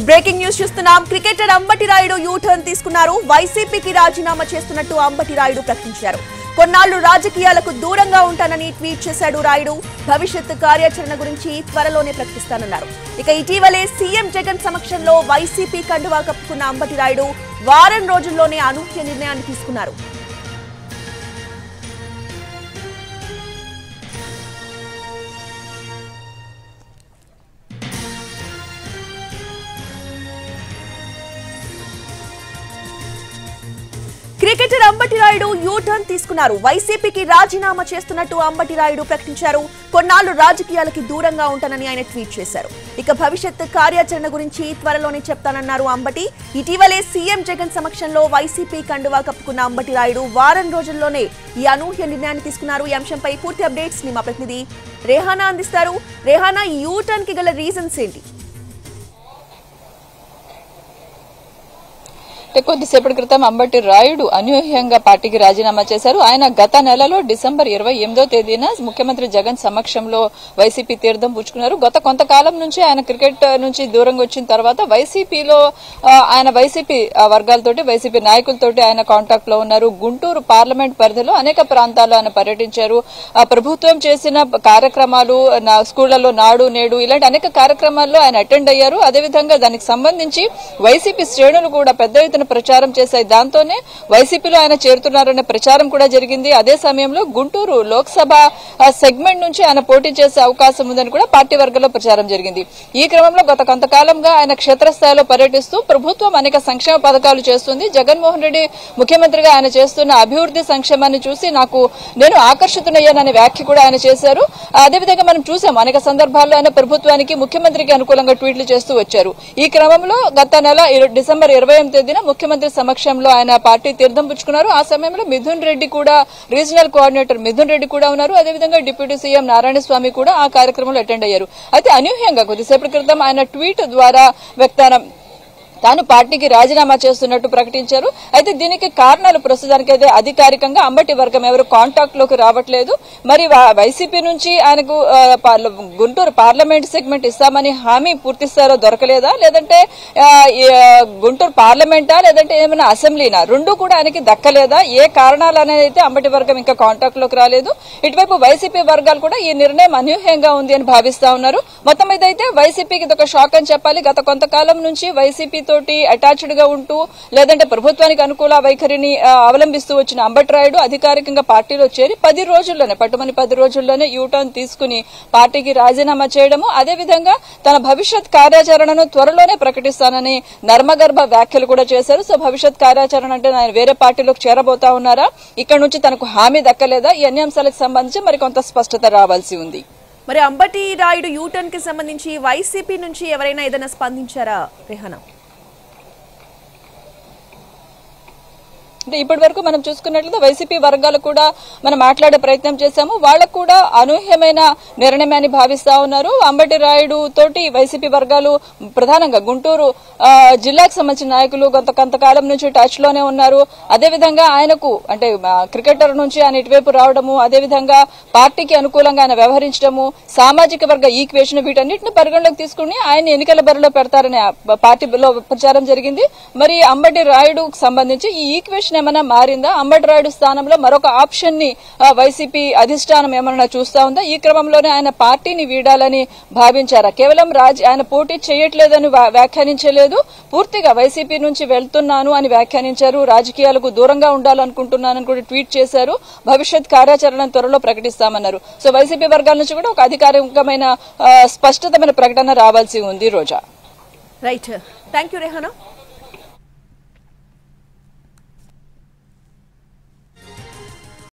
Breaking news చూస్తున్నాం. Cricketer Ambati Rayudu you turn తీసుకున్నారు. వైసీపీకి రాజీనామా చేస్తున్నట్టు అంబటి రాయుడు ప్రకటించారు. కొన్నాళ్లు రాజకీయాలకు దూరంగా ఉంటానని ట్వీట్ చేశాడు రాయుడు. భవిష్యత్ కార్యాచరణ గురించి త్వరలోనే ప్రకటిస్తానన్నారు. ఇక ఇటీవలే సీఎం జగన్ సమక్షంలో వైసీపీ కండువా కప్పుకున్న అంబటి రాయుడు వారం రోజుల్లోనే అనూహ్య నిర్ణయాన్ని తీసుకున్నారు. Cricketer Ambati Rayudu you turn తీసుకున్నారు. వైసీపీకి రాజీనామా చేస్తున్నట్టు అంబటి రాయుడు ప్రకటించారు. కొన్నాళ్లు రాజకీయాలకి దూరంగా ఉంటానని ఆయన ట్వీట్ చేశారు. ఇక భవిష్యత్ కార్యాచరణ గురించి త్వరలోనే చెప్తానన్నారు అంబటి. ఇటీవలే సీఎం జగన్ సమక్షంలో వైసీపీ కండువా కప్పుకున్న అంబటి రాయుడు వారం రోజుల్లోనే ఈ అనూహ్య నిర్ణయాన్ని తీసుకున్నారు. ఈ అంశంపై పూర్తి అప్డేట్స్ ని మా ప్రతినిధి రేహానా అందిస్తారు. రేహానా, ఈ యూ టర్న్ కి గల రీజన్స్ ఏంటి? కొద్దిసేపటి క్రితం అంబటి రాయుడు అనూహ్యంగా పార్టీకి రాజీనామా చేశారు. ఆయన గత నెలలో డిసెంబర్ 28వ తేదీన ముఖ్యమంత్రి జగన్ సమక్షంలో వైసీపీ తీర్థం పుచ్చుకున్నారు. గత కొంతకాలం నుంచి ఆయన క్రికెట్ నుంచి దూరంగా వచ్చిన తర్వాత వైసీపీలో ఆయన వైసీపీ వర్గాలతోటి వైసీపీ నాయకులతోటి ఆయన కాంటాక్ట్ లో ఉన్నారు. గుంటూరు పార్లమెంట్ పరిధిలో అనేక ప్రాంతాల్లో ఆయన పర్యటించారు. ప్రభుత్వం చేసిన కార్యక్రమాలు, స్కూళ్లలో నాడు నేడు ఇలాంటి అనేక కార్యక్రమాల్లో ఆయన అటెండ్ అయ్యారు. అదేవిధంగా దానికి సంబంధించి వైసీపీ శ్రేణులు కూడా పెద్ద ఎత్తున ప్రచారం చేశాయి. దాంతోనే వైసీపీలో ఆయన చేరుతున్నారనే ప్రచారం కూడా జరిగింది. అదే సమయంలో గుంటూరు లోక్సభ సెగ్మెంట్ నుంచి ఆయన పోటీ చేసే అవకాశం ఉందని కూడా పార్టీ వర్గాల్లో ప్రచారం జరిగింది. ఈ క్రమంలో గత కొంతకాలంగా ఆయన క్షేత్రస్థాయిలో పర్యటిస్తూ ప్రభుత్వం అనేక సంక్షేమ పథకాలు చేస్తుంది. జగన్మోహన్ రెడ్డి ముఖ్యమంత్రిగా ఆయన చేస్తున్న అభివృద్ధి సంక్షేమాన్ని చూసి నేను ఆకర్షితునయ్యాననే వ్యాఖ్య కూడా ఆయన చేశారు. అదేవిధంగా మనం చూసాం అనేక సందర్భాల్లో ఆయన ప్రభుత్వానికి ముఖ్యమంత్రికి అనుకూలంగా ట్వీట్లు చేస్తూ వచ్చారు. ఈ క్రమంలో గత నెల డిసెంబర్ 28వ తేదీన ముఖ్యమంత్రి సమక్షంలో ఆయన పార్టీ తీర్థం పుచ్చుకున్నారు. ఆ సమయంలో మిథున్ రెడ్డి కూడా, రీజనల్ కోఆర్డినేటర్ మిథున్ రెడ్డి కూడా ఉన్నారు. అదేవిధంగా డిప్యూటీ సీఎం నారాయణ స్వామి కూడా ఆ కార్యక్రమంలో అటెండ్ అయ్యారు. అయితే అనూహ్యంగా కొద్దిసేపటి క్రితం ఆయన ట్వీట్ ద్వారా తాను పార్టీకి రాజీనామా చేస్తున్నట్టు ప్రకటించారు. అయితే దీనికి కారణాలు ప్రస్తుతానికైతే అధికారికంగా అంబటి వర్గం ఎవరు కాంటాక్ట్ లోకి రావట్లేదు. మరి వైసీపీ నుంచి ఆయనకు గుంటూరు పార్లమెంట్ సెగ్మెంట్ ఇస్తామని హామీ పూర్తిస్థాయిలో దొరకలేదా, లేదంటే గుంటూరు పార్లమెంటా, లేదంటే ఏమైనా అసెంబ్లీనా, రెండూ కూడా ఆయనకి దక్కలేదా, ఏ కారణాలు అనేది అయితే అంబటి వర్గం ఇంకా కాంటాక్ట్ లోకి రాలేదు. ఇటువైపు వైసీపీ వర్గాలు కూడా ఈ నిర్ణయం అనూహ్యంగా ఉంది అని భావిస్తా ఉన్నారు. మొత్తం ఇదైతే వైసీపీకి ఇదొక షాక్ అని చెప్పాలి. గత కొంతకాలం నుంచి వైసీపీ తోటి అటాచ్డ్ గా ఉంటూ లేదంటే ప్రభుత్వానికి అనుకూల వైఖరిని అవలంబిస్తూ వచ్చిన అంబటి రాయుడు అధికారికంగా పార్టీలో చేరి పట్టుమని 10 రోజుల్లోనే యూటర్న్ తీసుకుని పార్టీకి రాజీనామా చేయడము, అదేవిధంగా తన భవిష్యత్ కార్యాచరణను త్వరలోనే ప్రకటిస్తానని నర్మగర్భ వ్యాఖ్యలు కూడా చేశారు. సో భవిష్యత్ కార్యాచరణ అంటే ఆయన వేరే పార్టీలోకి చేరబోతా ఉన్నారా, ఇక్కడ నుంచి తనకు హామీ దక్కలేదా, ఈ అన్ని అంశాలకు సంబంధించి మరికొంత స్పష్టత రావాల్సి ఉంది. మరి అంబటి రాయుడు యూ టర్న్ కి సంబంధించి వైసీపీ నుంచి ఎవరైనా ఏదైనా స్పందించారా రేహానా? అంటే ఇప్పటి వరకు మనం చూసుకున్నట్లయితే వైసీపీ వర్గాలు కూడా మనం మాట్లాడే ప్రయత్నం చేశాము. వాళ్ళకు కూడా అనూహ్యమైన నిర్ణయాన్ని భావిస్తా ఉన్నారు. అంబటి రాయుడు తోటి వైసీపీ వర్గాలు ప్రధానంగా గుంటూరు జిల్లాకు సంబంధించిన నాయకులు కొంతకాలం నుంచి టచ్ లోనే ఉన్నారు. అదేవిధంగా ఆయనకు అంటే క్రికెటర్ నుంచి ఆయన ఇటువైపు రావడము, అదేవిధంగా పార్టీకి అనుకూలంగా ఆయన వ్యవహరించడము, సామాజిక వర్గ ఈక్వేషన్ వీటన్నిటిని పరిగణలోకి తీసుకుని ఆయన ఎన్నికల బరిలో పెడతారనే పార్టీలో ప్రచారం జరిగింది. మరి అంబటి రాయుడుకు సంబంధించి ఈ ఈక్వేషన్ ఏమైనా మారిందా, అంబటి రాయుడు స్థానంలో మరొక ఆప్షన్ ని వైసీపీ అధిష్టానం ఏమన్నా చూస్తా ఉందా, ఈ క్రమంలోనే ఆయన పార్టీని వీడాలని భావించారా, కేవలం ఆయన పోటీ చేయట్లేదని వ్యాఖ్యానించలేదు, పూర్తిగా వైసీపీ నుంచి వెళ్తున్నాను అని వ్యాఖ్యానించారు. రాజకీయాలకు దూరంగా ఉండాలనుకుంటున్నానని కూడా ట్వీట్ చేశారు. భవిష్యత్ కార్యాచరణ త్వరలో ప్రకటిస్తామన్నారు. సో వైసీపీ వర్గాల నుంచి కూడా ఒక అధికారికమైన స్పష్టతమైన ప్రకటన రావాల్సి ఉంది. Roja. Right, thank you Rehana.